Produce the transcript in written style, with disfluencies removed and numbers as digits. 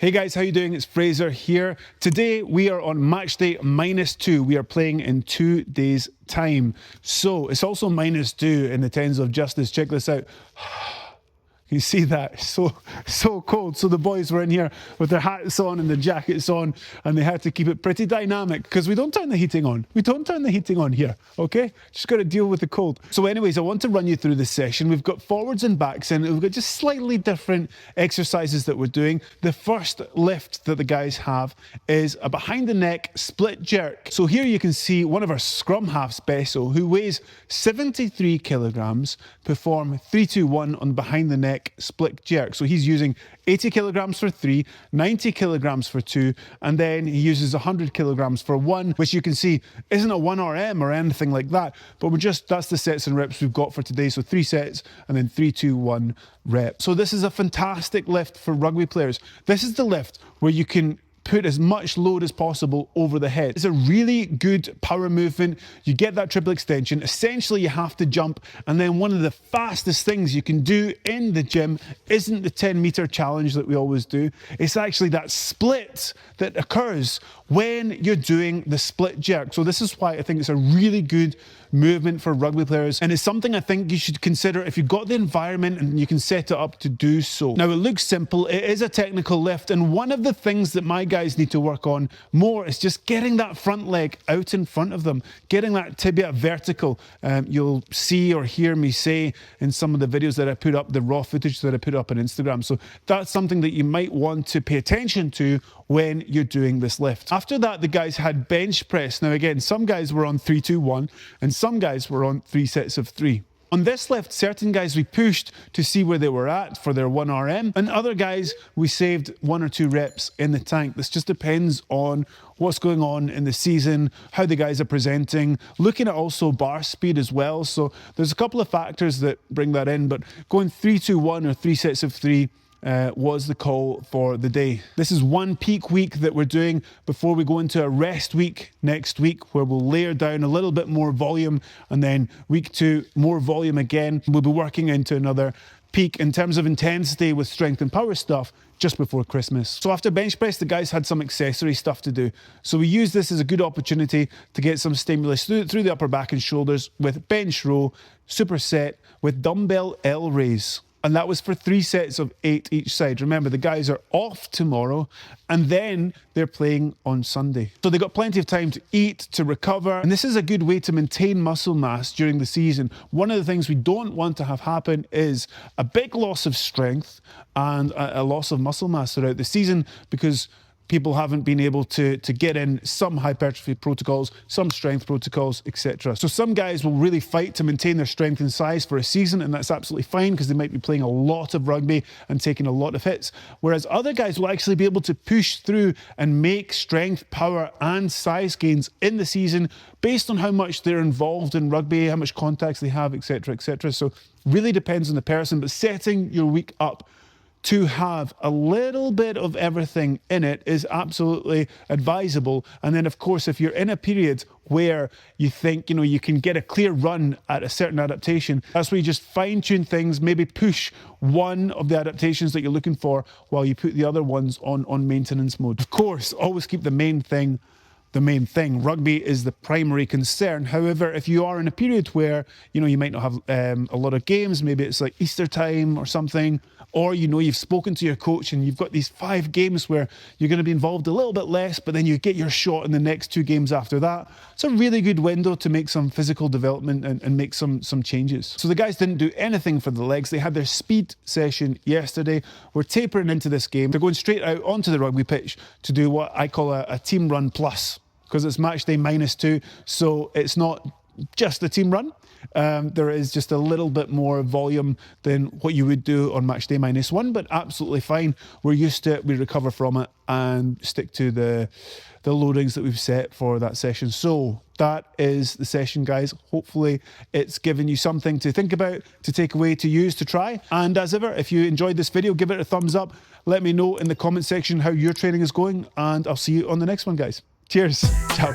Hey guys, how you doing? It's Fraser here. Today we are on match day -2. We are playing in 2 days' time. So it's also -2 in the tens of justice. Check this out. You see that? It's so cold. So the boys were in here with their hats on and their jackets on, and they had to keep it pretty dynamic because we don't turn the heating on. We don't turn the heating on here, okay? Just got to deal with the cold. So anyways, I want to run you through this session. We've got forwards and backs, and we've got just slightly different exercises that we're doing. The first lift that the guys have is a behind the neck split jerk. So here you can see one of our scrum halves, Besso, who weighs 73 kilograms, perform 3-2-1 on behind the neck split jerk. So he's using 80 kilograms for 3, 90 kilograms for 2, and then he uses 100 kilograms for 1, which you can see isn't a 1 RM or anything like that, but that's the sets and reps we've got for today. So 3 sets and then 3-2-1 rep. So this is a fantastic lift for rugby players. This is the lift where you can put as much load as possible over the head. It's a really good power movement. You get that triple extension. Essentially, you have to jump. And then one of the fastest things you can do in the gym isn't the 10-meter challenge that we always do. It's actually that split that occurs when you're doing the split jerk. So this is why I think it's a really good movement for rugby players, and it's something I think you should consider if you've got the environment and you can set it up to do so. Now, it looks simple. It is a technical lift, and one of the things that my guys need to work on more is just getting that front leg out in front of them, getting that tibia vertical. You'll see or hear me say in some of the videos that I put up, the raw footage that I put up on Instagram. So that's something that you might want to pay attention to when you're doing this lift. After that, the guys had bench press. Now again, some guys were on 3-2-1 and some guys were on 3 sets of 3. On this lift, certain guys we pushed to see where they were at for their 1 RM, and other guys we saved 1 or 2 reps in the tank. This just depends on what's going on in the season, how the guys are presenting, looking at also bar speed as well. So there's a couple of factors that bring that in, but going 3-2-1 or 3 sets of 3 was the call for the day. This is one peak week that we're doing before we go into a rest week next week, where we'll layer down a little bit more volume, and then week 2 more volume again. We'll be working into another peak in terms of intensity with strength and power stuff just before Christmas. So after bench press, the guys had some accessory stuff to do. So we used this as a good opportunity to get some stimulus through the upper back and shoulders with bench row, superset with dumbbell L raise. And that was for 3 sets of 8 each side. Remember, the guys are off tomorrow, and then they're playing on Sunday. So they got plenty of time to eat, to recover. And this is a good way to maintain muscle mass during the season. One of the things we don't want to have happen is a big loss of strength and a loss of muscle mass throughout the season, because people haven't been able to get in some hypertrophy protocols, some strength protocols, etc. So some guys will really fight to maintain their strength and size for a season, and that's absolutely fine because they might be playing a lot of rugby and taking a lot of hits. Whereas other guys will actually be able to push through and make strength, power, and size gains in the season based on how much they're involved in rugby, how much contacts they have, etc., etc. So really depends on the person, but setting your week up to have a little bit of everything in it is absolutely advisable. And then, of course, if you're in a period where you think, you can get a clear run at a certain adaptation, that's where you just fine-tune things, maybe push one of the adaptations that you're looking for while you put the other ones on maintenance mode. Of course, always keep the main thing the main thing. Rugby is the primary concern. However, if you are in a period where, you might not have a lot of games, maybe it's like Easter time or something, or, you've spoken to your coach and you've got these 5 games where you're going to be involved a little bit less, but then you get your shot in the next 2 games after that. It's a really good window to make some physical development and make some changes. So the guys didn't do anything for the legs. They had their speed session yesterday. We're tapering into this game. They're going straight out onto the rugby pitch to do what I call a team run plus, because it's match day -2, so it's not just a team run. There is just a little bit more volume than what you would do on match day -1, but absolutely fine. We're used to it, we recover from it, and stick to the loadings that we've set for that session. So that is the session, guys. Hopefully it's given you something to think about, to take away, to use, to try. And as ever, if you enjoyed this video, give it a thumbs up. Let me know in the comment section how your training is going, and I'll see you on the next one, guys. Cheers. Ciao.